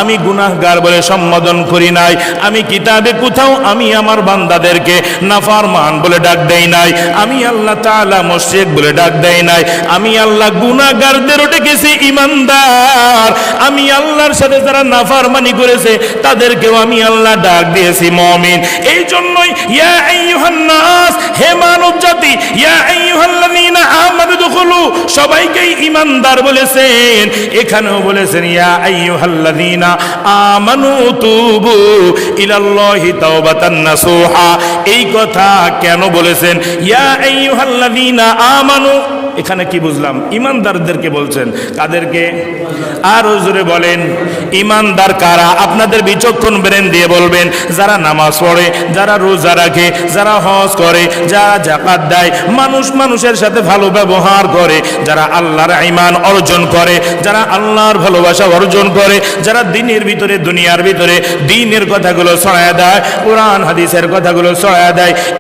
আমি গুনাহগার বলে সম্বোধন করি নাই। আমি কিতাবে কোথাও আমি আমার বান্দাদেরকে নাফরমান বলে ডাক দেই নাই। আমি আল্লাহ তাআলা মুশরিক বলে ডাক দেই নাই। আমি আল্লাহ গুনাহগারদেরও ডেকেছি ইমানদার। আমি আল্লাহর সাথে যারা নাফরমানি করেছে তাদেরকেও আমি আল্লাহ ডাক দিয়েছি মুমিন। এই জন্যই ইয়া আইয়ুহান নাস, হে মানব জাতি, ইয়া আইয়ুহাল্লাযীনা আমানু দুখুলু, সবাইকেই ইমানদার বলেছেন। এখানেও বলেছেন ইয়া আইয়ুহাল্লাযীনা আমানু তুবু ইলাল্লাহি তাওবাতান নাসুহা। এই কথা কেন বলেছেন ইয়া আইয়ুহাল্লাযীনা আমানু? এখানে কি বুঝলাম? ইমানদারদেরকে বলছেন। কাদেরকে? আর জোরে বলেন ইমানদার কারা? আপনাদের বিচক্ষণ ব্রেন দিয়ে বলবেন। যারা নামাজ পড়ে, যারা রোজা রাখে, যারা হজ করে, যারা যাকাত দেয়, মানুষের সাথে ভালো ব্যবহার করে, যারা আল্লাহর ঈমান অর্জন করে, যারা আল্লাহর ভালোবাসা অর্জন করে, যারা দিনের ভিতরে দুনিয়ার ভিতরে দ্বীনের কথাগুলো ছড়ায়া দেয়, কোরআন হাদিসের কথাগুলো ছড়ায়া দেয়।